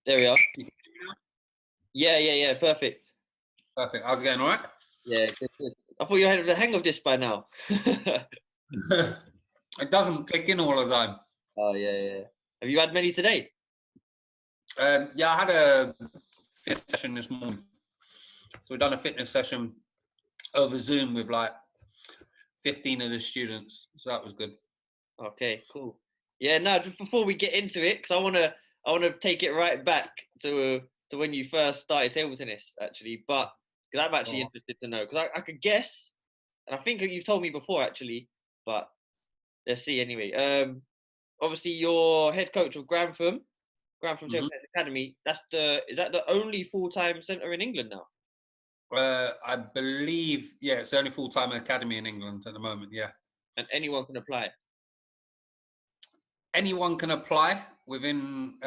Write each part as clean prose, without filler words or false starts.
There we are. You can hear me now? Yeah. Perfect. Perfect. How's it going? All right? Yeah, good. I thought you had the hang of this by now. It doesn't click in all the time. Oh, yeah. Have you had many today? Yeah, I had a fitness session this morning. So we've done a fitness session over Zoom with like 15 of the students. So that was good. Okay, cool. Yeah, no, just before we get into it, because I wanna take it right back to when you first started table tennis, actually. But because I'm actually Oh. interested to know, because I could guess, and I think you've told me before actually, but let's see anyway. Obviously you're head coach of Grantham Table Mhm. Tennis Academy. Is that the only full-time centre in England now? I believe, yeah, it's the only full-time academy in England at the moment, yeah. And anyone can apply. Anyone can apply within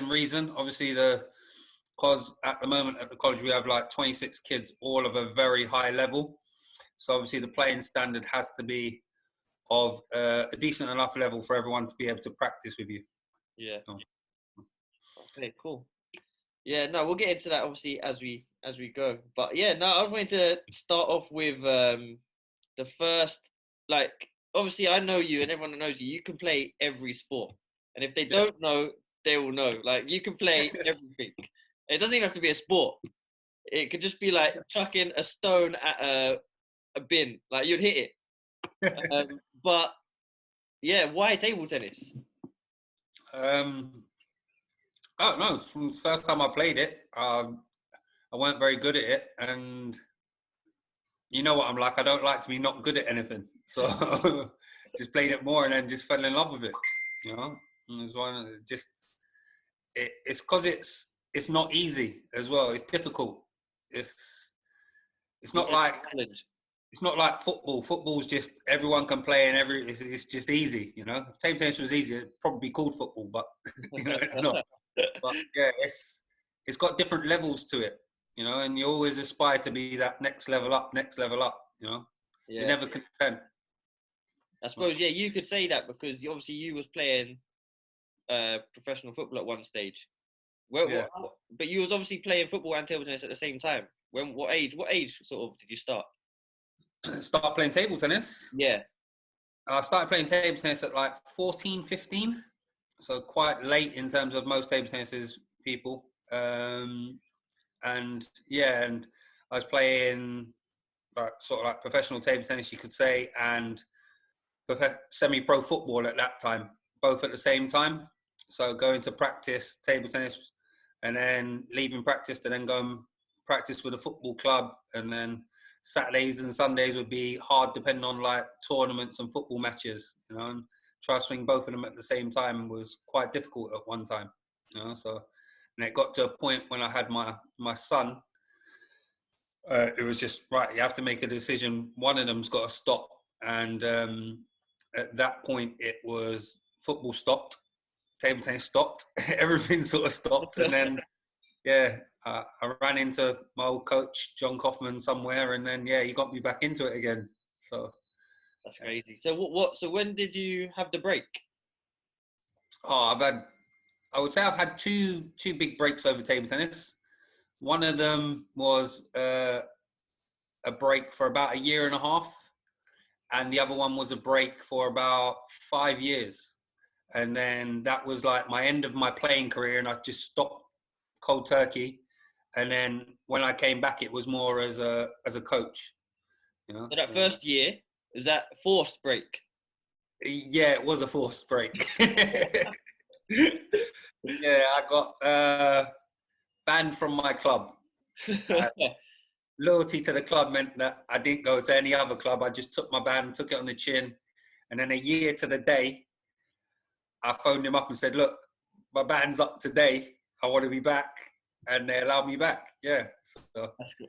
reason. Obviously, because at the moment at the college we have like 26 kids, all of a very high level. So obviously the playing standard has to be of a decent enough level for everyone to be able to practice with you. Yeah. So, Okay, cool. Yeah, no, we'll get into that obviously as we go. But yeah, no, I was going to start off with the first, like, obviously I know you and everyone that knows you, you can play every sport. And if they yeah. don't know, they will know. Like, you can play everything. It doesn't even have to be a sport. It could just be like chucking a stone at a bin. Like, you'd hit it. But yeah, why table tennis? I don't know. From the first time I played it, I weren't very good at it, and you know what I'm like. I don't like to be not good at anything, so just played it more, and then just fell in love with it. You know, and it's one of just it's because it's not easy as well. It's difficult. It's it's Yeah, not like challenge. it's not like football. Football's just everyone can play and it's just easy. You know, if table tennis was easy, it'd probably be called football, but you know it's not. But yeah, it's got different levels to it. You know, and you always aspire to be that next level up, next level up. You know, you're Yeah. never content. I suppose, yeah, you could say that because obviously you was playing professional football at one stage. Yeah, But you was obviously playing football and table tennis at the same time. When what age? What age sort of did you start? start playing table tennis. Yeah. I started playing table tennis at like 14, 15. So quite late in terms of most table tennis people. And yeah, and I was playing like sort of like professional table tennis, you could say, and semi-pro football at that time, both at the same time. So going to practice table tennis, and then leaving practice to then go and practice with a football club, and then Saturdays and Sundays would be hard depending on like tournaments and football matches, you know, and try to swing both of them at the same time was quite difficult at one time, you know. So, and it got to a point when I had my son, it was just right. You have to make a decision. One of them's got to stop, and at that point, it was football stopped, table tennis stopped, everything sort of stopped, and then yeah, I ran into my old coach John Kaufman somewhere, and then yeah, he got me back into it again. So That's crazy. So what? So when did you have the break? oh, I would say I've had two big breaks over table tennis. One of them was a break for about a year and a half, and the other one was a break for about 5 years. And then that was like my end of my playing career, and I just stopped cold turkey. And then when I came back, it was more as a coach. You know, So that first year, was that forced break? yeah, it was a forced break. Yeah, I got banned from my club. Loyalty to the club meant that I didn't go to any other club. I just took my ban, took it on the chin, and then a year to the day, I phoned him up and said, "Look, my ban's up today. I want to be back," and they allowed me back. Yeah, so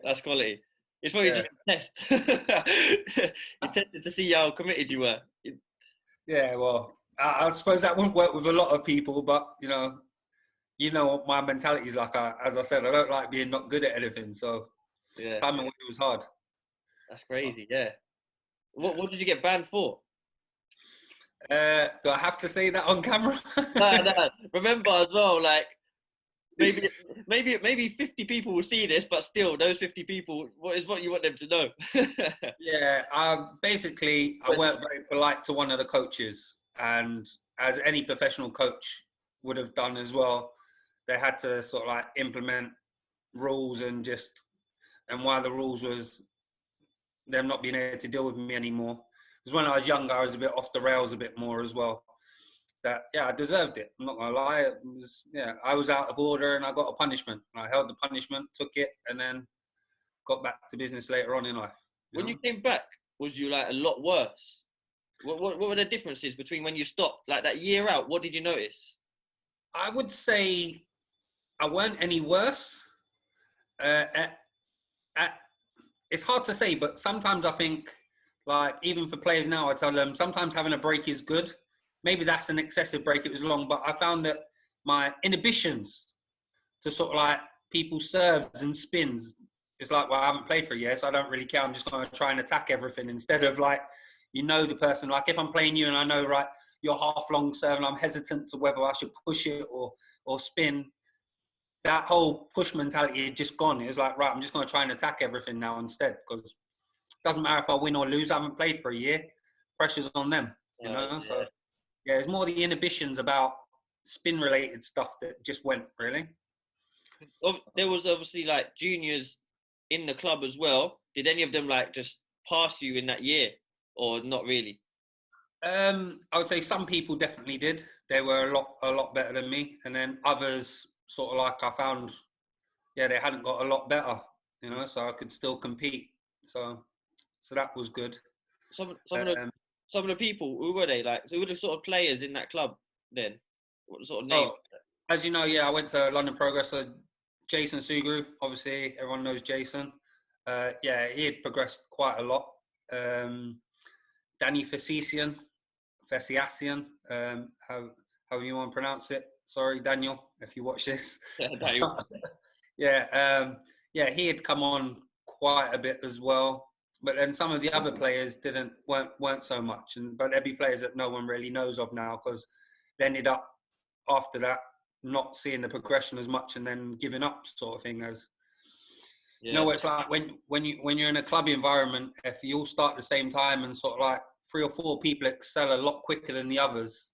That's quality. It's probably yeah, just a test. You tested to see how committed you were. yeah. Well, I suppose that wouldn't work with a lot of people, but you know what my mentality is like. As I said, I don't like being not good at anything. So Yeah, timing it was hard. that's crazy. Yeah. What did you get banned for? Do I have to say that on camera? No. Remember as well, like maybe maybe 50 people will see this, but still, those 50 people, what you want them to know? Yeah, basically, I But, weren't very polite to one of the coaches, and as any professional coach would have done as well, they had to sort of like implement rules and one of the rules was them not being able to deal with me anymore. Because when I was younger, I was a bit off the rails a bit more as well. That yeah, I deserved it. I'm not gonna lie. It was yeah, I was out of order and I got a punishment. And I held the punishment, took it, and then got back to business later on in life. You when you know, came back, was you like a lot worse? What were the differences between when you stopped, like that year out? What did you notice? I would say I weren't any worse. At, at, it's hard to say, but sometimes I think, like, even for players now, I tell them sometimes having a break is good. Maybe that's an excessive break, it was long, but I found that my inhibitions to sort of like people serves and spins, it's like, well, I haven't played for a year, so I don't really care. I'm just going to try and attack everything instead of like, the person. Like if I'm playing you and I know, right, you're half long serve and I'm hesitant to whether I should push it or spin, that whole push mentality had just gone. It was like, right, I'm just going to try and attack everything now instead because it doesn't matter if I win or lose. I haven't played for a year. Pressure's on them, Yeah. So, yeah, it's more the inhibitions about spin-related stuff that just went, really. There was obviously like juniors in the club as well. Did any of them like just pass you in that year, or not really? I would say some people definitely did. They were a lot better than me. And then others sort of like I found, yeah, they hadn't got a lot better, so I could still compete. So that was good. Some of the Um, some of the people, who were they like? So who were the sort of players in that club then? What sort of name? so as you know, yeah, I went to London Progress. So Jason Sugru, obviously everyone knows Jason. Yeah, he had progressed quite a lot. Danny Fesiasian, how you want to pronounce it. Sorry, Daniel, if you watch this. Yeah, yeah, he had come on quite a bit as well. But then some of the other players weren't so much, but there'd be players that no one really knows of now because they ended up after that not seeing the progression as much and then giving up, sort of thing. As Yeah, what it's like when you're in a club environment, if you all start at the same time and sort of like 3 or 4 people excel a lot quicker than the others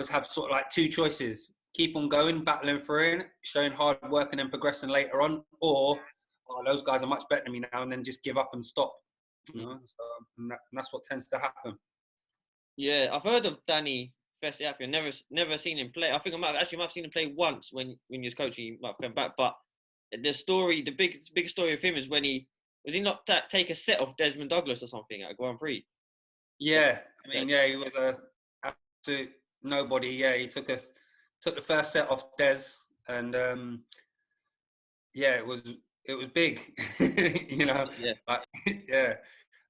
have sort of like 2 choices: keep on going, battling through it, showing hard work, and then progressing later on, or those guys are much better than me now, and then just give up and stop. So and that's what tends to happen. yeah. I've heard of Danny Festiafi. Never seen him play. I think I might have seen him play once when he was coaching. He might have come back, but the big story of him is when he not take a set of Desmond Douglas or something at a Grand Prix. Yeah, I mean, yeah, he was a absolute nobody. Yeah, he took the first set off Des, and yeah, it was big, Yeah, like, yeah.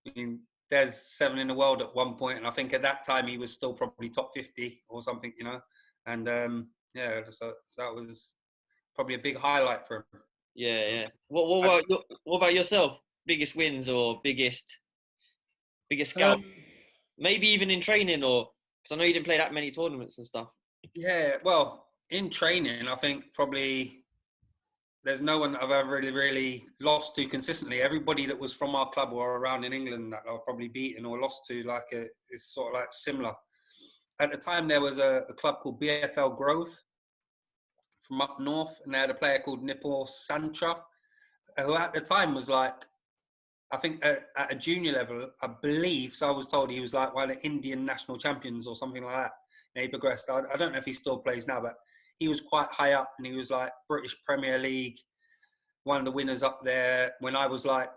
I mean, there's 7 in the world at one point, and I think at that time he was still probably top 50 or something, and yeah, so that was probably a big highlight for him. yeah. As, What about yourself? Biggest wins or biggest scout? um, Maybe even in training, or because I know you didn't play that many tournaments and stuff. yeah, well, in training, I think probably there's no one that I've ever really lost to consistently. Everybody that was from our club or around in England that I've probably beaten or lost to, like, is sort of like similar. At the time, there was a club called BFL Grove from up north, and they had a player called Nipur Sancha, who at the time was like, I think at a junior level, I believe, so I was told he was like one of the Indian national champions or something like that. And he progressed. I don't know if he still plays now, but he was quite high up, and he was like British Premier League, one of the winners up there when I was like,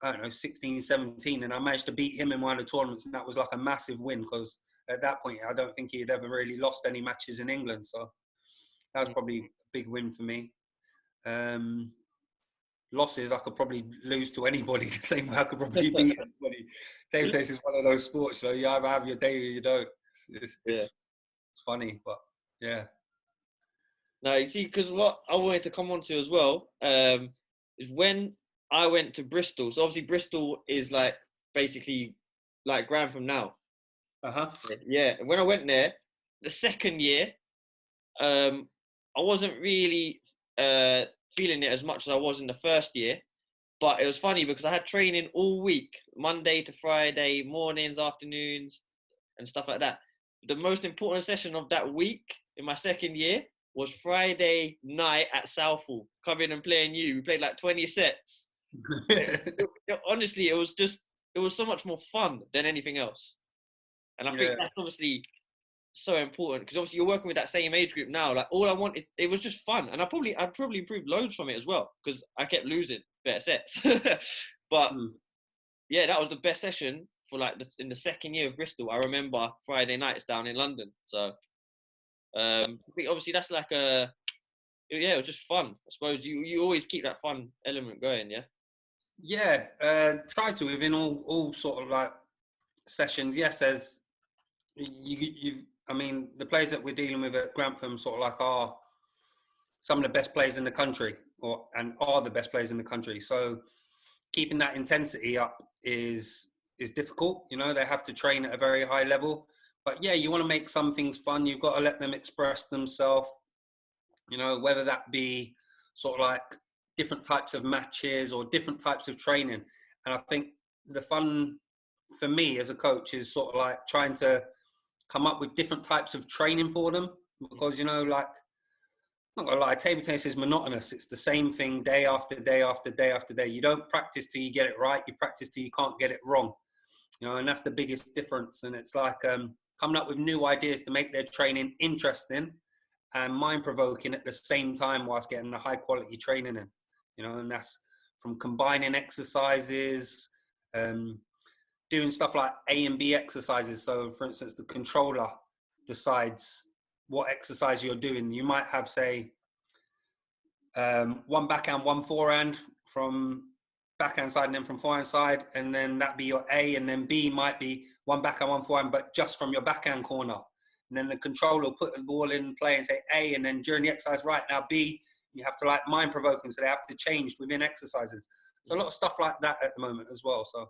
I don't know, 16, 17, and I managed to beat him in one of the tournaments, and that was like a massive win because at that point, I don't think he had ever really lost any matches in England. So that was probably a big win for me. Losses, I could probably lose to anybody the same way I could probably beat anybody. Table tennis is one of those sports, you either have your day or you don't. Yeah. It's funny, but yeah. No, you see, because what I wanted to come on to as well is when I went to Bristol. So obviously Bristol is like basically like Grantham now. Uh-huh. Yeah. And when I went there, the second year, um, I wasn't really feeling it as much as I was in the first year. But it was funny because I had training all week, Monday to Friday, mornings, afternoons, and stuff like that. The most important session of that week in my second year was Friday night at Southall, coming and playing you. We played like 20 sets. Honestly, it was so much more fun than anything else. And I think Yeah. that's obviously so important because obviously you're working with that same age group now. Like all I wanted, it was just fun, and I'd probably improved loads from it as well because I kept losing better sets. But Mm. yeah, that was the best session for like in the second year of Bristol. I remember Friday nights down in London. So I think obviously that's like yeah, it was just fun. I suppose you always keep that fun element going. Yeah. Yeah, try to within all sort of like sessions. Yes, there's you. I mean, the players that we're dealing with at Grantham sort of like are some of the best players in the country, and are the best players in the country. So keeping that intensity up is difficult. You know, they have to train at a very high level. But yeah, you want to make some things fun. You've got to let them express themselves. You know, whether that be sort of like different types of matches or different types of training. And I think the fun for me as a coach is sort of like trying to come up with different types of training for them because, you know, like, I'm not gonna lie, table tennis is monotonous. It's the same thing day after day after day after day. You don't practice till you get it right. You practice till you can't get it wrong. You know, and that's the biggest difference. And it's like coming up with new ideas to make their training interesting and mind-provoking at the same time whilst getting the high-quality training in. You know, and that's from combining exercises, doing stuff like A and B exercises. So, for instance, the controller decides what exercise you're doing. You might have, say, one backhand, one forehand from backhand side and then from forehand side, and then that be your A, and then B might be one backhand, one forehand, but just from your backhand corner. And then the controller will put the ball in play and say A, and then during the exercise, right now B, you have to like mind provoking, so they have to change within exercises. So a lot of stuff like that at the moment as well. So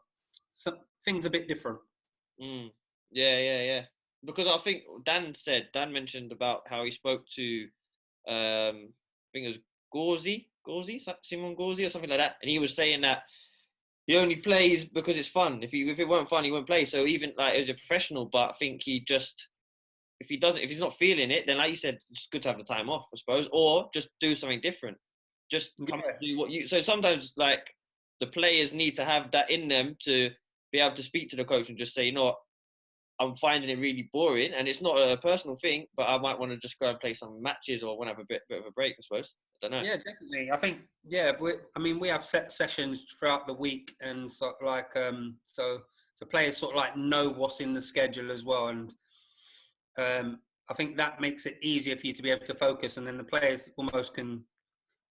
some things a bit different. Mm. Yeah. Because I think Dan mentioned about how he spoke to I think it was Simon Gauzy or something like that, and he was saying that he only plays because it's fun. If it weren't fun, he wouldn't play. So even like as a professional, but I think he just if he's not feeling it, then like you said, it's good to have the time off, I suppose, or just do something different. Just come Yeah. do what you. So sometimes like the players need to have that in them to be able to speak to the coach and just say, you know what, I'm finding it really boring, and it's not a personal thing, but I might want to just go and play some matches or want to have a bit of a break, I suppose. I don't know. Yeah, definitely. I think we have set sessions throughout the week, and so like so players sort of like know what's in the schedule as well, and I think that makes it easier for you to be able to focus, and then the players almost can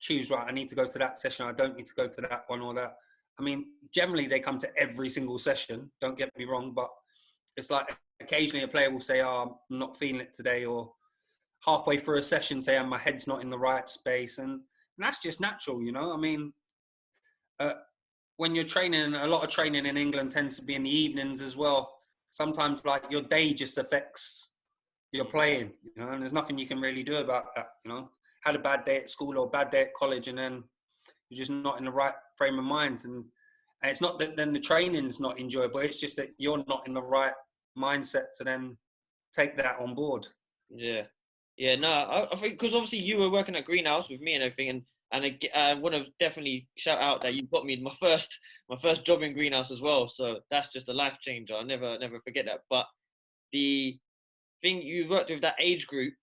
choose, right, I need to go to that session, I don't need to go to that one or that. I mean, generally they come to every single session, don't get me wrong, but it's like occasionally a player will say, oh, I'm not feeling it today, or halfway through a session say, oh, my head's not in the right space. And that's just natural, you know? I mean, when you're training, a lot of training in England tends to be in the evenings as well. Sometimes like your day just affects your playing, you know, and there's nothing you can really do about that, you know? Had a bad day at school or a bad day at college, and then you're just not in the right frame of mind. And it's not that then the training's not enjoyable, it's just that you're not in the right mindset to then take that on board. Yeah, yeah. No, I think because obviously you were working at Greenhouse with me and everything, and I want to definitely shout out that you got me my first job in Greenhouse as well. So that's just a life changer. I'll never forget that. But the thing you worked with that age group,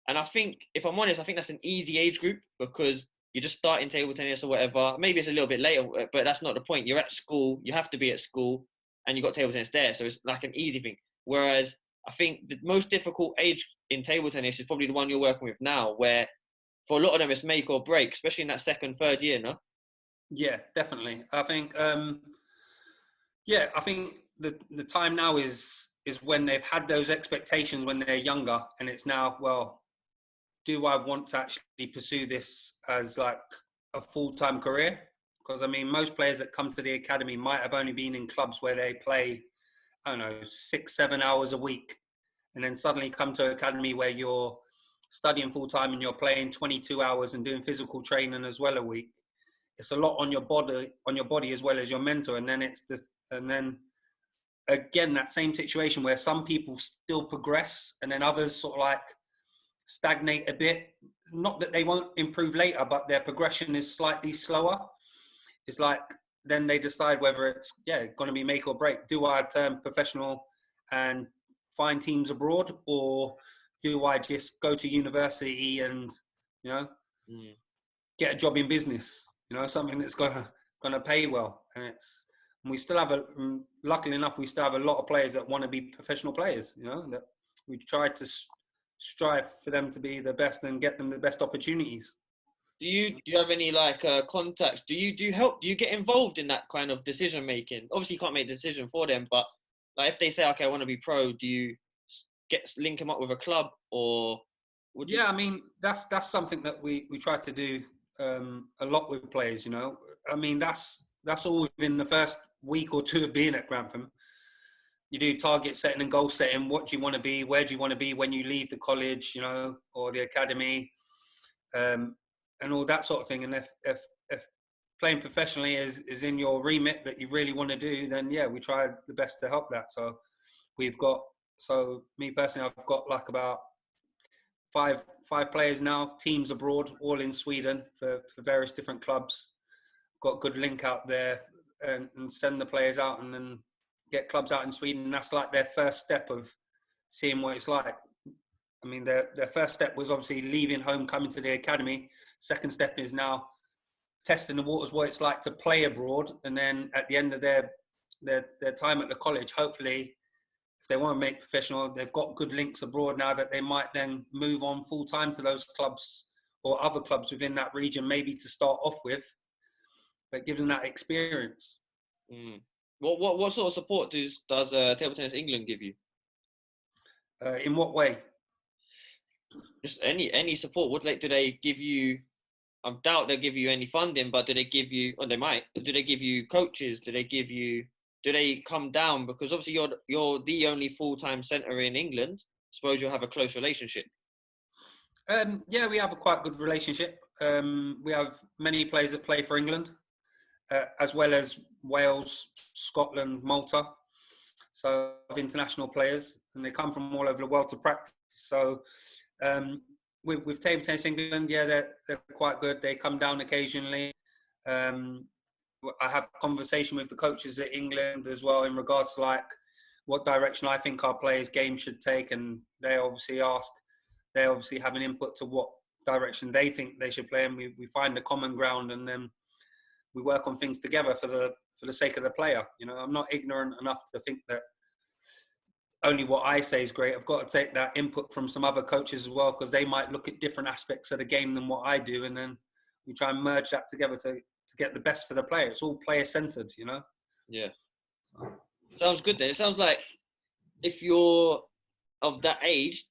and I think if I'm honest, I think that's an easy age group because you're just starting table tennis or whatever. Maybe it's a little bit later, but that's not the point. You're at school, you have to be at school, and you got table tennis there, so it's like an easy thing. Whereas I think the most difficult age in table tennis is probably the one you're working with now, where for a lot of them it's make or break, especially in that second, third year, no? Yeah, definitely. I think I think the time now is when they've had those expectations when they're younger, and it's now, well, do I want to actually pursue this as like a full-time career? Because I mean, most players that come to the academy might have only been in clubs where they play, I don't know, 6-7 hours a week, and then suddenly come to an academy where you're studying full time and you're playing 22 hours and doing physical training as well a week, it's a lot on your body as well as your mental. And then it's this, and then again, that same situation where some people still progress and then others sort of like stagnate a bit. Not that they won't improve later, but their progression is slightly slower. It's like, then they decide whether it's, going to be make or break. Do I turn professional and find teams abroad, or do I just go to university and, get a job in business, something that's gonna pay well. And we still have luckily enough, we still have a lot of players that want to be professional players, that we try to strive for them to be the best and get them the best opportunities. Do you have any contacts? Do you help? Do you get involved in that kind of decision making? Obviously, you can't make the decision for them, but like if they say, okay, I want to be pro, do you link them up with a club, or would you? Yeah, I mean that's something that we try to do a lot with players. I mean that's all within the first week or two of being at Grantham. You do target setting and goal setting. What do you want to be? Where do you want to be when you leave the college, or the academy? And all that sort of thing. And if playing professionally is in your remit that you really want to do, then we try the best to help that. So me personally, I've got like about five players now, teams abroad, all in Sweden for various different clubs. Got a good link out there and send the players out and then get clubs out in Sweden. And that's like their first step of seeing what it's like. I mean, their first step was obviously leaving home, coming to the academy. Second step is now testing the waters, what it's like to play abroad. And then at the end of their time at the college, hopefully, if they want to make professional, they've got good links abroad now that they might then move on full time to those clubs or other clubs within that region, maybe to start off with, but give them that experience. Mm. What sort of support does Table Tennis England give you? In what way? Just any support. Do they give you? I doubt they'll give you any funding, but do they give you? Or they might. Do they give you coaches? Do they come down? Because obviously you're the only full-time centre in England. Suppose you'll have a close relationship. We have a quite good relationship. We have many players that play for England, as well as Wales, Scotland, Malta. So international players, and they come from all over the world to practice. So with Table Tennis England, they're quite good. They come down occasionally. I have a conversation with the coaches at England as well in regards to like what direction I think our players' game should take, and they obviously have an input to what direction they think they should play, and we find a common ground, and then we work on things together for the sake of the player. I'm not ignorant enough to think that only what I say is great. I've got to take that input from some other coaches as well, because they might look at different aspects of the game than what I do, and then we try and merge that together to get the best for the player. It's all player-centered, Yeah. So. Sounds good then. It sounds like if you're of that age,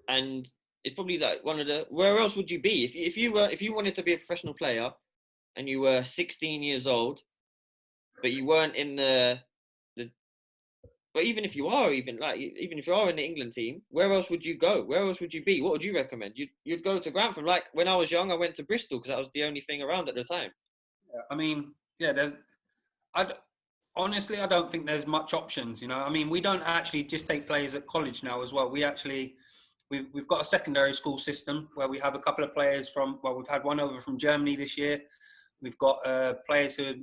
and it's probably like where else would you be if you wanted to be a professional player and you were 16 years old, but you weren't in but even if you are even if you are in the England team, where else would you go? Where else would you be? What would you recommend? You'd go to Grantham. Like when I was young, I went to Bristol because that was the only thing around at the time. I mean, honestly, I don't think there's much options. I mean, we don't actually just take players at college now as well. We've got a secondary school system where we have a couple of players we've had one over from Germany this year. We've got players who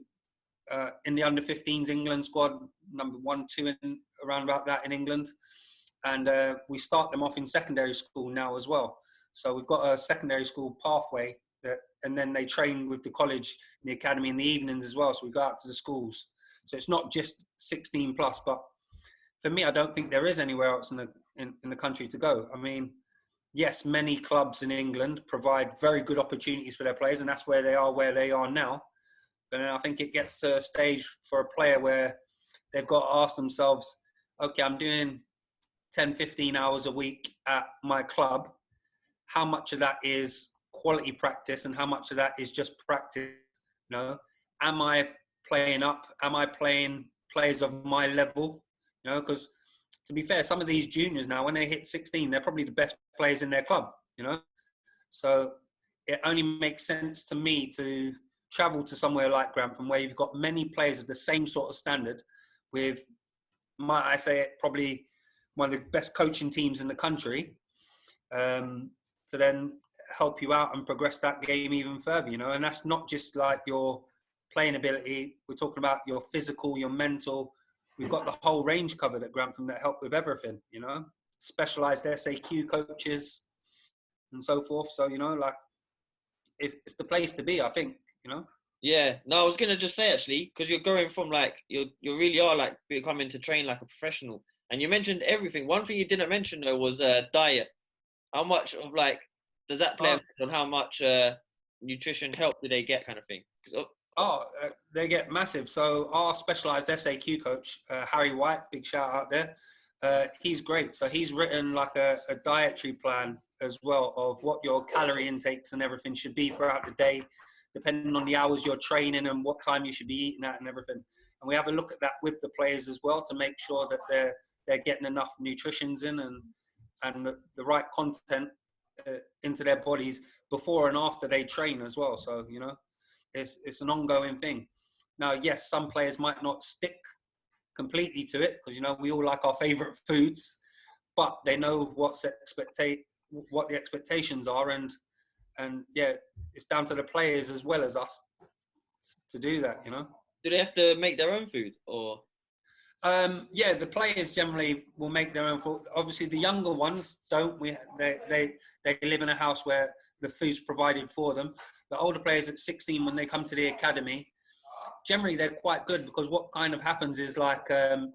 in the under-15s England squad, number 1, 2, around about that in England. And we start them off in secondary school now as well. So we've got a secondary school pathway and then they train with the college in the academy in the evenings as well. So we go out to the schools. So it's not just 16 plus, but for me, I don't think there is anywhere else in the country to go. I mean, yes, many clubs in England provide very good opportunities for their players, and that's where they are now. But then I think it gets to a stage for a player where they've got to ask themselves, okay, I'm doing 10, 15 hours a week at my club. How much of that is quality practice and how much of that is just practice? Am I playing up? Am I playing players of my level? Because to be fair, some of these juniors now, when they hit 16, they're probably the best players in their club. you know. So it only makes sense to me to travel to somewhere like Grantham, where you've got many players of the same sort of standard, with, might I say it, probably one of the best coaching teams in the country, to then help you out and progress that game even further, you know. And that's not just like your playing ability. We're talking about your physical, your mental. We've got the whole range covered at Grantham that help with everything, you know. Specialised SAQ coaches and so forth. So, you know, like, it's the place to be, I think, you know. Yeah, no, I was gonna just say actually, because you're going from like you really are like becoming to train like a professional, and you mentioned everything. One thing you didn't mention though was diet. How much of like does that play Oh, on how much nutrition help do they get, kind of thing? 'Cause, they get massive. So our specialised SAQ coach, Harry White, big shout out there. He's great. So he's written like a dietary plan as well of what your calorie intakes and everything should be throughout the day, depending on the hours you're training and what time you should be eating at and everything. And we have a look at that with the players as well to make sure that they're getting enough nutritions in and the right content into their bodies before and after they train as well. So, you know, it's an ongoing thing. Now, yes, some players might not stick completely to it because, you know, we all like our favorite foods, but they know what the expectations are, and yeah, it's down to the players as well as us to do that, you know. do they have to make their own food or? Yeah, the players generally will make their own food. Obviously, the younger ones don't. They live in a house where the food's provided for them. The older players at 16, when they come to the academy, generally they're quite good, because what kind of happens is like,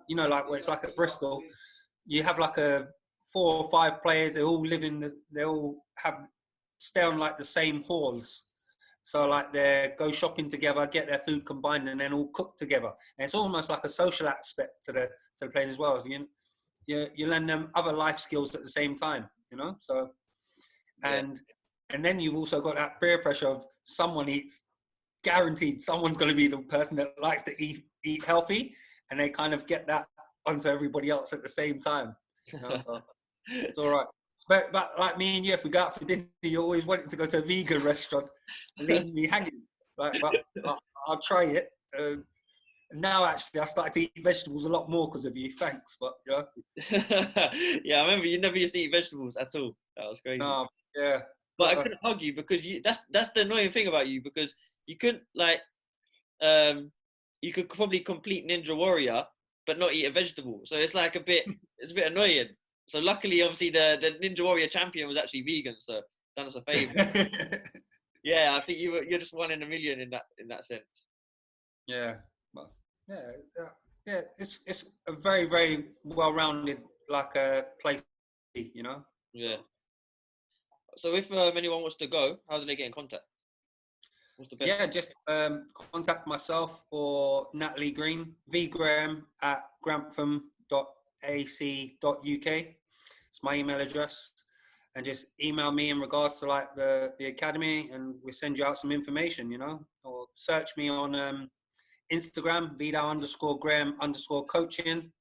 you know, like where it's like at Bristol, you have like a 4 or 5 players. They all they all stay on like the same halls. So like they go shopping together, get their food combined, and then all cook together. And it's almost like a social aspect to the players as well. So you learn them other life skills at the same time, you know. So Yeah. and then you've also got that peer pressure of someone eats. Guaranteed, someone's going to be the person that likes to eat healthy, and they kind of get that onto everybody else at the same time. You know, so it's all right. But like me and you, if we go out for dinner, you always wanted to go to a vegan restaurant and leave me hanging. Like, but I'll try it. Now, actually, I started to eat vegetables a lot more because of you. Thanks, but you know. Yeah, I remember you never used to eat vegetables at all. That was crazy. No, yeah. But I couldn't argue because that's the annoying thing about you, because you couldn't like you could probably complete Ninja Warrior but not eat a vegetable. So it's like it's a bit annoying. So luckily, obviously, the Ninja Warrior champion was actually vegan, so done us a favor. Yeah, I think you're just one in a million in that sense. Yeah, but yeah. It's a very, very well-rounded like a place, you know. Yeah. So if anyone wants to go, how do they get in contact? What's the best? Yeah, just contact myself or Natalie Green, vgraham@grantham.ac.uk. It's my email address, and just email me in regards to like the academy, and we'll send you out some information, you know. Or search me on Instagram, Vidal_Graham_coaching.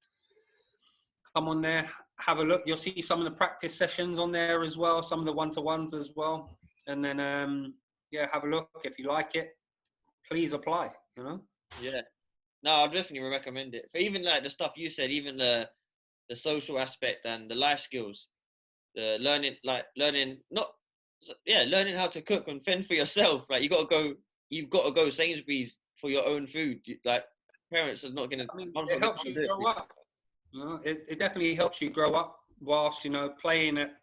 Come on there, have a look. You'll see some of the practice sessions on there as well, some of the one-to-ones as well. And then, yeah, have a look. If you like it, please apply, you know? Yeah. No, I'll definitely recommend it. For even like the stuff you said, even the social aspect and the life skills, the learning learning how to cook and fend for yourself. Like you've got to go Sainsbury's for your own food. Like parents are not gonna. I mean, it helps you grow up. You know, it definitely helps you grow up whilst, you know, playing at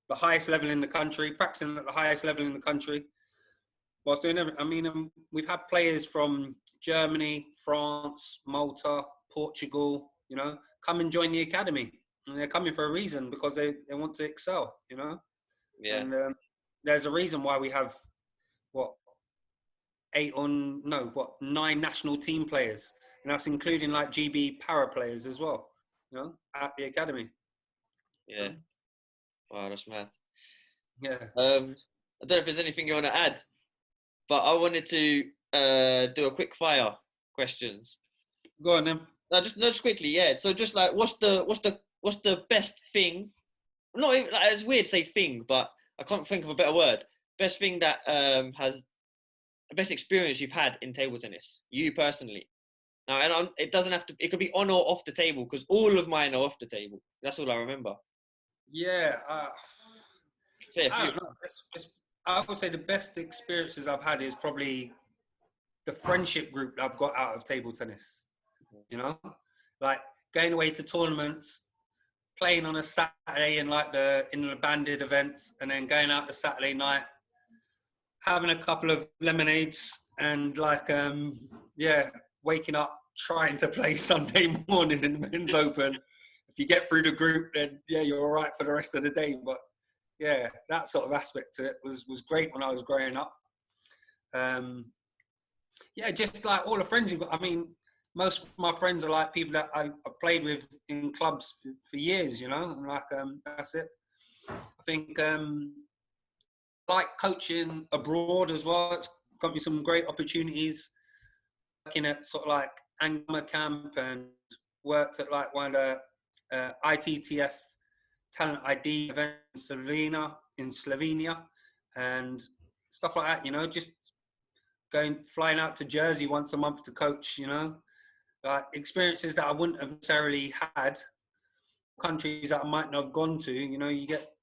the highest level in the country, practicing at the highest level in the country, whilst doing everything. I mean, we've had players from Germany, France, Malta, Portugal, you know, come and join the academy. And they're coming for a reason, because they want to excel, you know. Yeah. And there's a reason why we have, 9 national team players. And that's including like GB para players as well, you know, at the academy. Yeah. Wow, that's mad. Yeah. I don't know if there's anything you want to add, but I wanted to do a quick fire questions. Go on then. No, just quickly, yeah. So just like, what's the best thing? Not even, like, it's weird to say thing, but I can't think of a better word. Best thing that has the best experience you've had in table tennis, you personally. Now, and it doesn't have to. It could be on or off the table because all of mine are off the table. That's all I remember. Yeah, Say a I few. don't know. I would say the best experiences I've had is probably the friendship group that I've got out of table tennis. You know, like going away to tournaments, playing on a Saturday in the banded events, and then going out the Saturday night, having a couple of lemonades, and waking up trying to play Sunday morning in the men's open. If you get through the group, then yeah, you're all right for the rest of the day. But yeah, that sort of aspect to it was great when I was growing up. Yeah, just like all the friends you've got. I mean, most of my friends are like people that I played with in clubs for years, you know, and that's it. I think like coaching abroad as well. It's got me some great opportunities. Working at sort of like Angma Camp and worked at like one of the ITTF Talent ID events in Slovenia and stuff like that, you know, just flying out to Jersey once a month to coach, you know, like experiences that I wouldn't have necessarily had, countries that I might not have gone to, you know, you get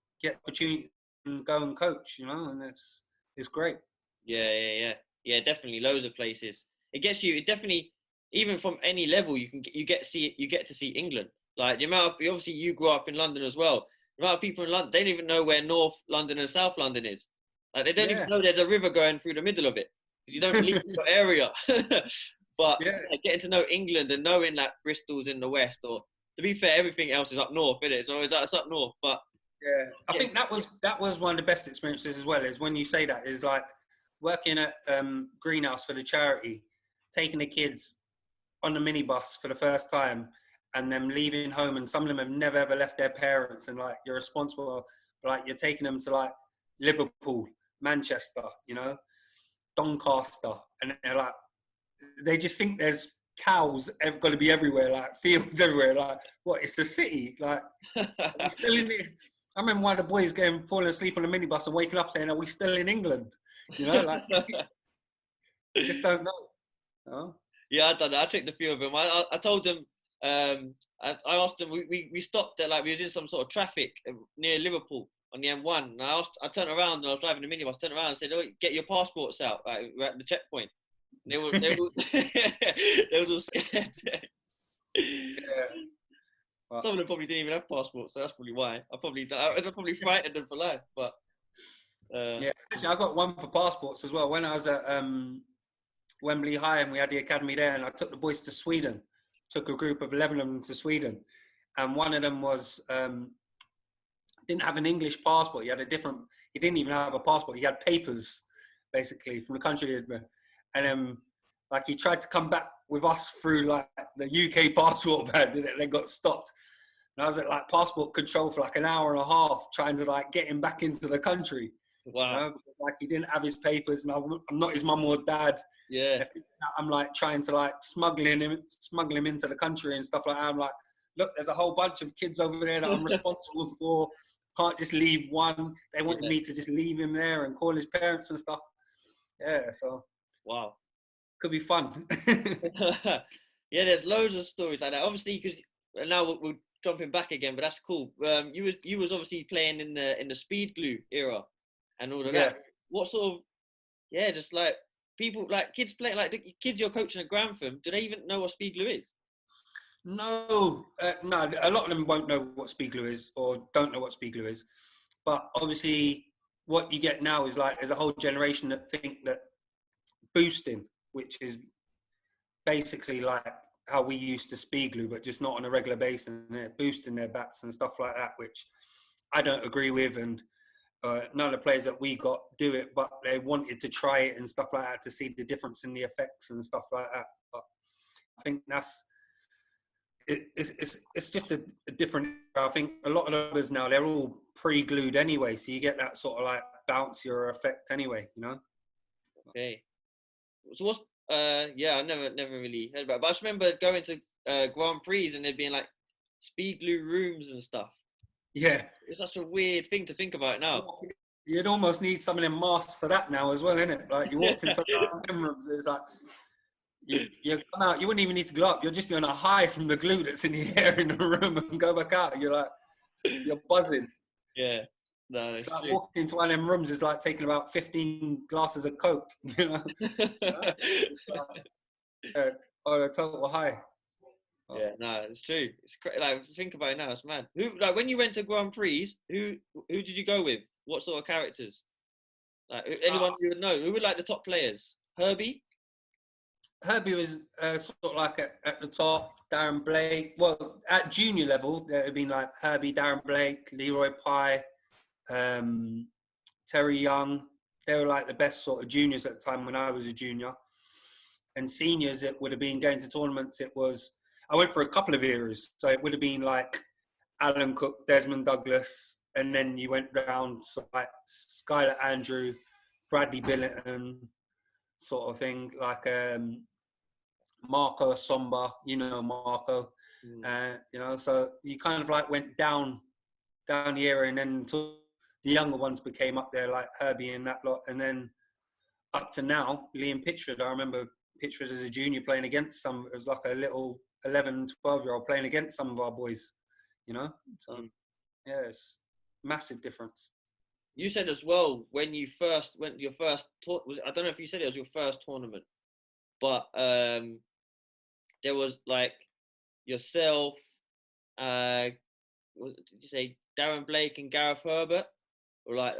opportunity and go and coach, you know, and it's great. Yeah. Definitely, loads of places. It gets you. It definitely, even from any level, you get to see England. Like the amount of obviously you grew up in London as well. The amount of people in London, they don't even know where North London and South London is. Like they don't even Yeah, know there's a river going through the middle of it because you don't leave your area. But yeah, yeah, getting to know England and knowing that Bristol's in the west, or to be fair, everything else is up north, isn't it? So it's up north, but yeah. I yeah, think that was one of the best experiences as well. Is when you say that is like working at Greenhouse for the charity, taking the kids on the minibus for the first time, and them leaving home, and some of them have never ever left their parents, and like you're responsible, like you're taking them to like Liverpool, Manchester, you know, Doncaster, and they're like, they just think there's cows got to be everywhere, like fields everywhere. Like, what? It's a city. Like, are we still in it? I remember one of the boys falling asleep on a minibus and waking up saying, "Are we still in England?" You know, like you just don't know. No? yeah, I done that. I tricked a few of them. I told them. I asked them. We stopped at like we was in some sort of traffic near Liverpool on the M1. And I turned around and I was driving the minibus. Turned around and said, "Oh, get your passports out. Like, we're at the checkpoint." And they were they were all scared. Yeah. But, Some of them probably didn't even have passports, so that's probably why. I probably frightened them for life. But yeah, actually, I got one for passports as well. When I was at Wembley High and we had the academy there, and I took the boys to Sweden. Took a group of 11 of them to Sweden, and one of them was didn't have an English passport. He had a different. He didn't even have a passport. He had papers, basically, from the country he'd been. And like he tried to come back with us through like the UK passport ban, and then got stopped. And I was at like passport control for like an hour and a half, trying to like get him back into the country. You wow, know, because, like he didn't have his papers, and I'm not his mum or dad. yeah. I'm like trying to like smuggle him into the country and stuff like that. I'm like, look, there's a whole bunch of kids over there that I'm responsible for. Can't just leave one. They wanted Yeah. me to just leave him there and call his parents and stuff. Yeah, so Wow. could be fun. Yeah, there's loads of stories like that. Obviously, because now we're jumping back again, but that's cool. You was obviously playing in the speed glue era and all of Yeah. that. What sort of just like people like kids play like the kids you're coaching at Grantham, do they even know what speed glue is? No, no. A lot of them won't know what speed glue is or don't know what speed glue is. But obviously, what you get now is like there's a whole generation that think that boosting, which is basically like how we used to speed glue, but just not on a regular basis, and they're boosting their bats and stuff like that, which I don't agree with. And none of the players that we got do it, but they wanted to try it and stuff like that to see the difference in the effects and stuff like that. But I think it's just a different. I think a lot of others now they're all pre-glued anyway, so you get that sort of like bouncier effect anyway, you know. Okay. So what's I never really heard about it. But I just remember going to Grand Prix and there being like speed glue rooms and stuff. Yeah. It's such a weird thing to think about now. you'd almost need some of them masks for that now as well, innit? Like you walked in some of them rooms, it's like you come out, you wouldn't even need to go up. You'll just be on a high from the glue that's in the air in the room and go back out. You're like, you're buzzing. Yeah. No, It's it's like true. walking into one of them rooms is like taking about 15 glasses of Coke, you know? On a total high. Yeah, no, it's true. It's like think about it now. It's mad. Who like when you went to Grand Prix? Who did you go with? What sort of characters? Like anyone you would know? Who were like the top players? Herbie. Herbie was sort of like at the top. Darren Blake. Well, at junior level, there had been like Herbie, Darren Blake, Leroy Pye, Terry Young. They were like the best sort of juniors at the time when I was a junior. And seniors, it would have been going to tournaments. I went for a couple of eras. So it would have been like Alan Cook, Desmond Douglas, and then you went round like Skylar Andrew, Bradley Billington, sort of thing, like Marco Somba, Marco, so you kind of like went down the era, and then until the younger ones became up there, like Herbie and that lot, and then up to now, Liam Pitchford. I remember Pitchford as a junior playing against it was like a little 11, 12-year-old playing against some of our boys, so yeah, it's massive difference. You said as well when you first went your first I don't know if you said it was your first tournament, but there was like yourself, did you say Darren Blake and Gareth Herbert, or like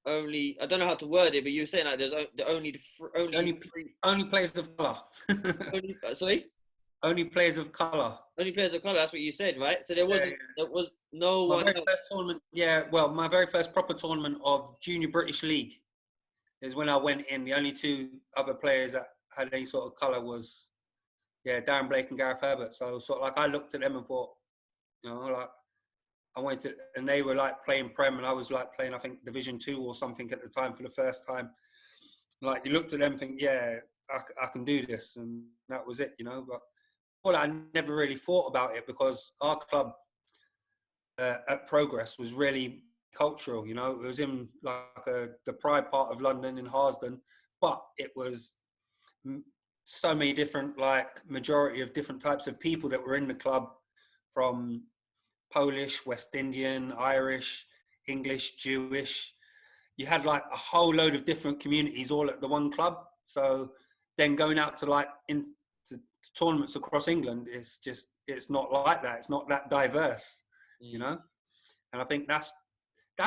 only I don't know how to word it, but you were saying like there's only players of colour. Sorry. Only players of colour. Only players of colour. That's what you said, right? So there was no one. My very first tournament, my very first proper tournament of Junior British League is when I went in. The only two other players that had any sort of colour was, Darren Blake and Gareth Herbert. So sort of like I looked at them and thought, like I wanted to, and they were like playing Prem, and I was like playing, I think Division 2 or something at the time for the first time. Like you looked at them and think, I can do this, and that was it, But I never really thought about it because our club at Progress was really cultural, It was in like the pride part of London in Harsden, but it was so many different, like majority of different types of people that were in the club, from Polish, West Indian, Irish, English, Jewish. You had like a whole load of different communities all at the one club. So then going out to like into tournaments across England, it's not like that. It's not that diverse, And I think that's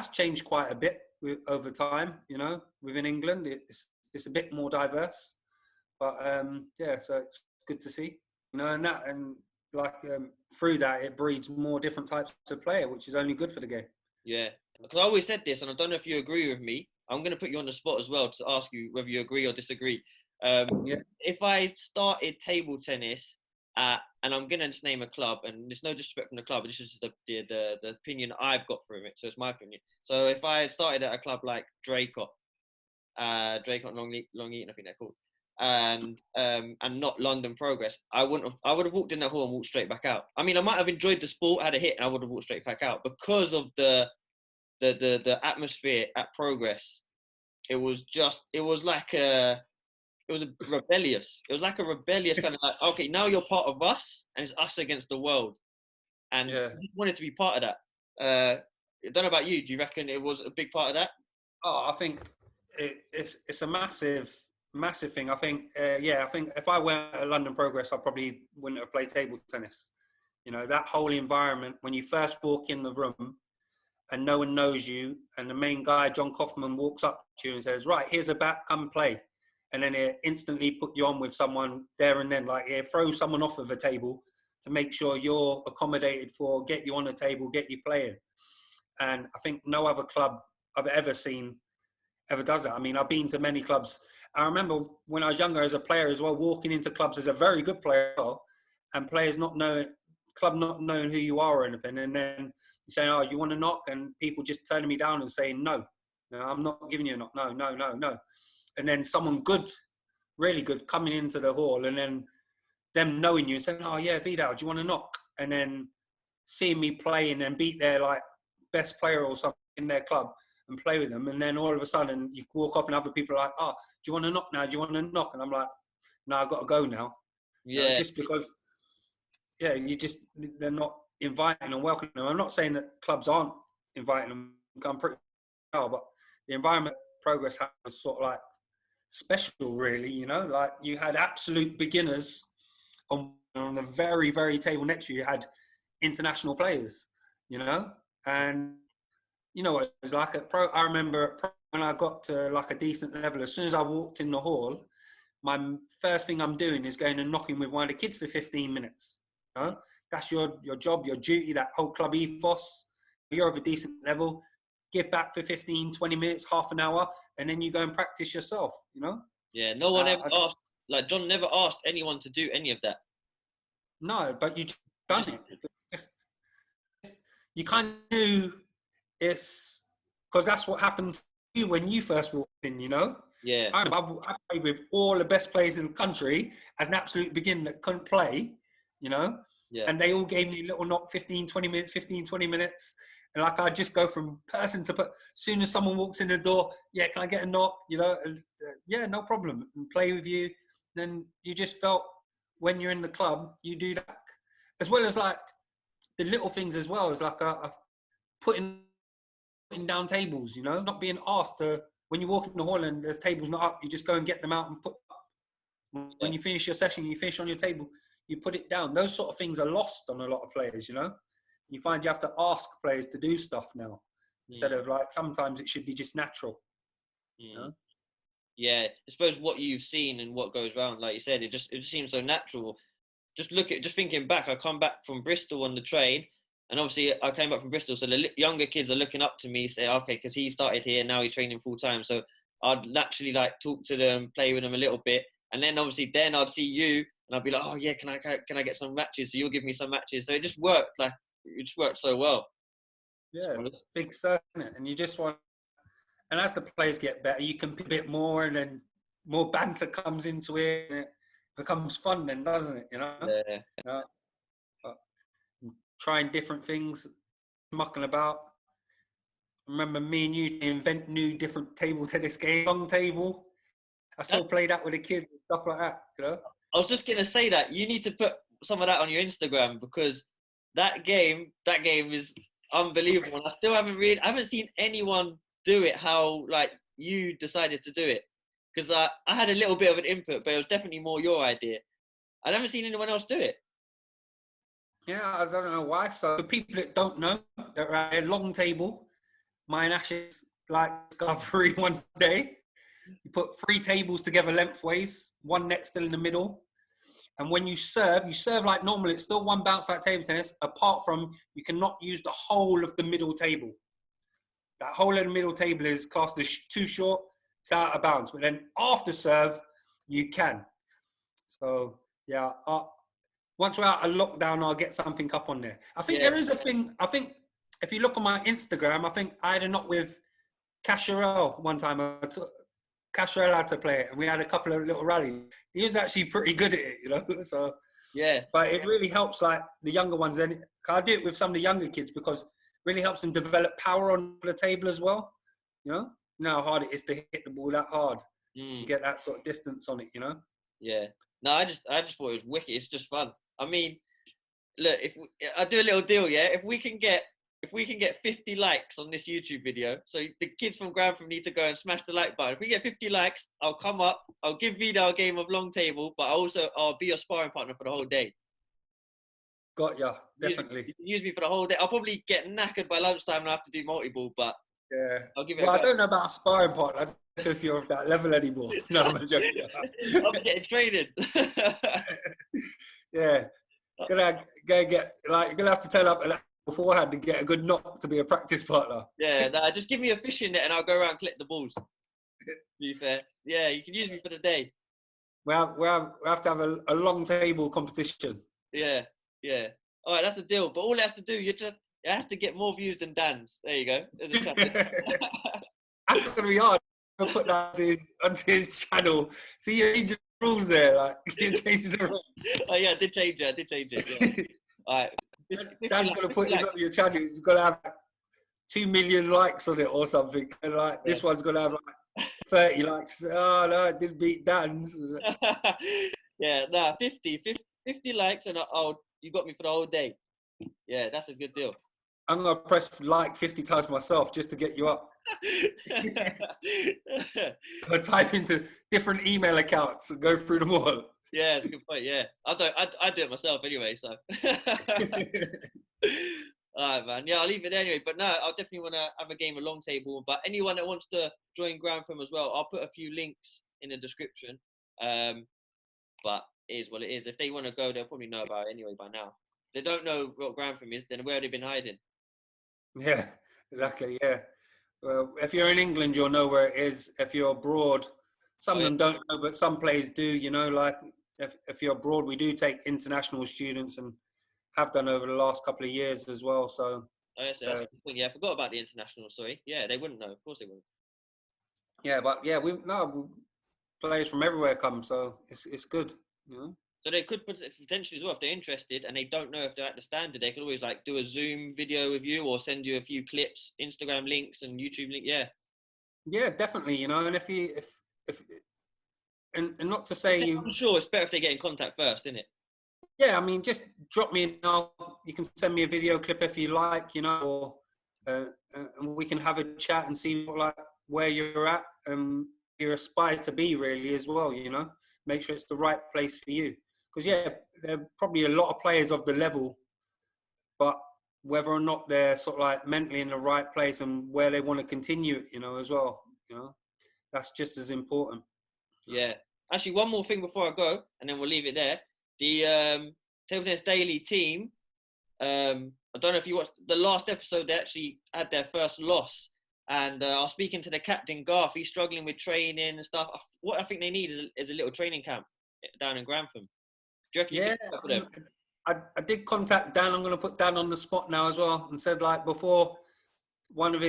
changed quite a bit over time, within England. It's a bit more diverse, but so it's good to see, and through that it breeds more different types of player, which is only good for the game. Yeah, because I always said this, and I don't know if you agree with me. I'm going to put you on the spot as well to ask you whether you agree or disagree. If I started table tennis and I'm going to just name a club, and there's no disrespect from the club, this is the opinion I've got from it, so it's my opinion. So if I had started at a club like Draycott Long Eaton, I think they're called, and not London Progress, I would have walked in that hall and walked straight back out. I mean, I might have enjoyed the sport, had a hit, and I would have walked straight back out because of the atmosphere at Progress. It was rebellious. It was like a rebellious kind of like, okay, now you're part of us, and it's us against the world. And I wanted to be part of that. I don't know about you. Do you reckon it was a big part of that? Oh, I think it's a massive thing. I think, I think if I went to London Progress, I probably wouldn't have played table tennis. That whole environment, when you first walk in the room and no one knows you, and the main guy, John Kaufman, walks up to you and says, right, here's a bat, come play. And then it instantly put you on with someone there and then, like it throws someone off of a table to make sure you're accommodated for, get you on the table, get you playing. And I think no other club I've ever seen ever does that. I mean, I've been to many clubs. I remember when I was younger as a player as well, walking into clubs as a very good player, and players not knowing who you are or anything. And then saying, oh, you want to knock? And people just turning me down and saying, no, I'm not giving you a knock. No. And then someone good, really good, coming into the hall, and then them knowing you and saying, oh yeah, Vidal, do you want to knock? And then seeing me playing and beat their like best player or something in their club, and play with them. And then all of a sudden you walk off and other people are like, oh, do you want to knock now? Do you want to knock? And I'm like, no, I've got to go now. Yeah. Just because, they're not inviting and welcoming them. I'm not saying that clubs aren't inviting them. I'm pretty well, but the environment progress was sort of like special, really, like you had absolute beginners on the very, very table next to you. You had international players, and it was like I remember when I got to like a decent level, as soon as I walked in the hall, my first thing I'm doing is going and knocking with one of the kids for 15 minutes. That's your job, your duty, that whole club ethos. You're of a decent level, give back for 15, 20 minutes, half an hour, and then you go and practice yourself, Yeah, no one ever asked, like John never asked anyone to do any of that. No, but you done it. It's just, you kind of knew it's, because that's what happened to you when you first walked in, Yeah. I played with all the best players in the country as an absolute beginner that couldn't play, Yeah. and they all gave me a little knock, 15, 20 minutes. And like, I just go from person to person. As soon as someone walks in the door, yeah, can I get a knock? And, yeah, no problem. And play with you. Then you just felt when you're in the club, you do that. As well as like the little things as well, as like putting down tables, not being asked to, when you walk in the hall and there's tables not up, you just go and get them out and put up. When you finish your session, you finish on your table, you put it down. Those sort of things are lost on a lot of players, You find you have to ask players to do stuff now, instead of like, sometimes it should be just natural. Yeah, I suppose what you've seen and what goes around, like you said, it just seems so natural. Just thinking back, I come back from Bristol on the train, and obviously I came back from Bristol, so the younger kids are looking up to me, say, okay, because he started here, now he's training full time, so I'd naturally like talk to them, play with them a little bit, and then obviously then I'd see you, and I'd be like, oh yeah, can I get some matches? So you'll give me some matches. So it just worked so well. Yeah, big circle, and you just want, and as the players get better, you can pick a bit more, and then more banter comes into it, and it becomes fun then, doesn't it? Yeah. Trying different things, mucking about. I remember me and you invent new different table tennis games, long table. I still play that with the kids and stuff like that, I was just gonna say that you need to put some of that on your Instagram, because that game is unbelievable. And I haven't seen anyone do it how like you decided to do it, because I had a little bit of an input, but it was definitely more your idea. I haven't seen anyone else do it. Yeah, I don't know why. So for people that don't know, that are a long table, my and Ash's like discovery one day. You put 3 tables together lengthways, one net still in the middle. And when you serve like normal. It's still one bounce like table tennis, apart from you cannot use the whole of the middle table. That whole of the middle table is classed as too short, it's out of bounds. But then after serve, you can. So, yeah, once we're out of lockdown, I'll get something up on there. I think there is a thing, if you look on my Instagram, I think I had a knock with Casherel one time. Casherel had to play it, and we had a couple of little rallies. He was actually pretty good at it, So yeah, but it really helps like the younger ones. And I do it with some of the younger kids because it really helps them develop power on the table as well. You know how hard it is to hit the ball that hard and get that sort of distance on it. Yeah. No, I just thought it was wicked. It's just fun. I mean, look, I do a little deal, yeah. If we can get 50 likes on this YouTube video, so the kids from Grantham need to go and smash the like button. If we get 50 likes, I'll come up, I'll give Vidal a game of long table, but I'll be your sparring partner for the whole day. Got ya, definitely. You can use me for the whole day. I'll probably get knackered by lunchtime and I have to do multi-ball, but yeah. I'll give it well, a go. I don't know about a sparring partner. I don't know if you're of that level anymore. No, I'm joking. I'll be getting traded. Yeah. Gonna get, like, you're gonna have to turn up beforehand to get a good knock to be a practice partner. Yeah, nah, just give me a fishing net and I'll go around and collect the balls. To be fair. Yeah, you can use me for the day. We have to have a long table competition. Yeah. All right, that's the deal. But all it has to do, it has to get more views than Dan's. There you go. That's gonna be hard. I'm gonna put that onto his channel. See, you're changing the rules there. Like, you're changing the rules. Oh yeah, I did change it. Yeah. All right. Dan's gonna put this on your channel. He's gonna have 2 million likes on it or something, and like this one's gonna have like 30 likes. Oh no, it didn't beat Dan's. Yeah, nah, 50 likes, and you got me for the whole day. Yeah, that's a good deal. I'm gonna press like 50 times myself just to get you up. I type into different email accounts and go through them all. Yeah, it's a good point. Yeah, I do it myself anyway. So, all right, man. Yeah, I'll leave it there anyway. But no, I'll definitely want to have a game of long table. But anyone that wants to join Grantham as well, I'll put a few links in the description. But it is what it is. If they want to go, they'll probably know about it anyway by now. If they don't know what Grantham is, then where have they been hiding? Yeah, exactly. Yeah. Well, if you're in England, you'll know where it is. If you're abroad, some of them don't know, but some players do. You know, like if you're abroad, we do take international students and have done over the last couple of years as well. So, yeah, I forgot about the international. Sorry, yeah, they wouldn't know. Of course, they wouldn't. Yeah, but yeah, players from everywhere come, so it's good. You know. So they could potentially as well, if they're interested and they don't know if they're at the standard, they could always like do a Zoom video with you or send you a few clips, Instagram links and YouTube link. Yeah. Yeah, definitely. You know, and if and not to say I'm sure it's better if they get in contact first, isn't it? Yeah, I mean, just drop me a note. You can send me a video clip if you like, you know, or and we can have a chat and see where you're at and you aspire to be really as well. You know, make sure it's the right place for you. Because yeah, there are probably a lot of players of the level, but whether or not they're sort of like mentally in the right place and where they want to continue, you know, as well. You know, that's just as important. Yeah. Actually, one more thing before I go, and then we'll leave it there. The Table Tennis Daily team. I don't know if you watched the last episode. They actually had their first loss, and I was speaking to the captain Garth. He's struggling with training and stuff. What I think they need is a little training camp down in Grantham. Do you reckon you can for them? I did contact Dan. I'm going to put Dan on the spot now as well, and said like before one of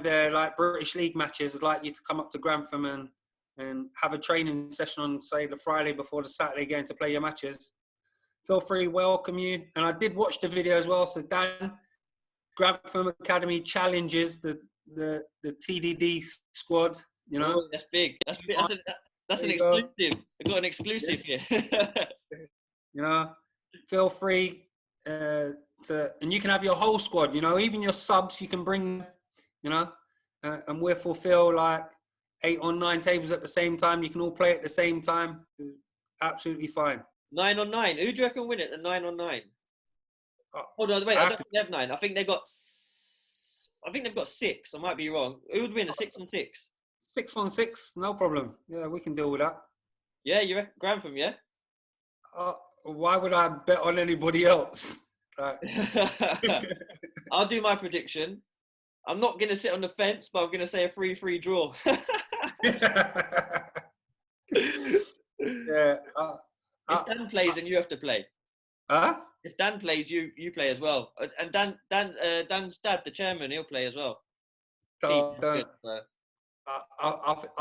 their like British League matches, I'd like you to come up to Grantham and have a training session on say the Friday before the Saturday game to play your matches. Feel free, welcome you. And I did watch the video as well. So Dan, Grantham Academy challenges the TDD squad. You know, that's big. That's big. That's an exclusive. We got an exclusive here. You know, feel free and you can have your whole squad. You know, even your subs you can bring. You know, and we'll fulfill like 8 or 9 tables at the same time. You can all play at the same time. Absolutely fine. 9 on 9. Who do you reckon win it? The 9 on 9. Hold on, wait. I don't think they have 9. I think they've got 6. I might be wrong. Who would win a 6 on 6? 6 on 6, no problem. Yeah, we can deal with that. Yeah, you reckon Grantham? Yeah. Why would I bet on anybody else? I'll do my prediction. I'm not going to sit on the fence, but I'm going to say a 3-3 draw. Yeah. If Dan plays, then you have to play. Huh? If Dan plays, you play as well. And Dan's dad, the chairman, he'll play as well. I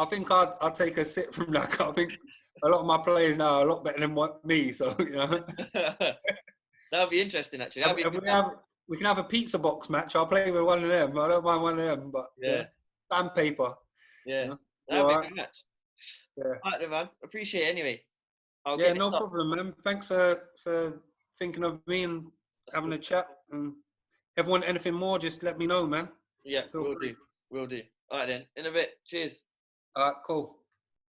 think I'll take a sit from that. I think a lot of my players now are a lot better than me. So you know. That'll be interesting, actually. We can have a pizza box match. I'll play with one of them. I don't mind one of them, but yeah, sandpaper. Yeah, you know? That'll be a good match. Yeah. All right, then, man. Appreciate it anyway. No problem, man. Thanks for thinking of me and having a chat. And if you want anything more, just let me know, man. Yeah, we'll do. All right, then. In a bit. Cheers. All right, cool.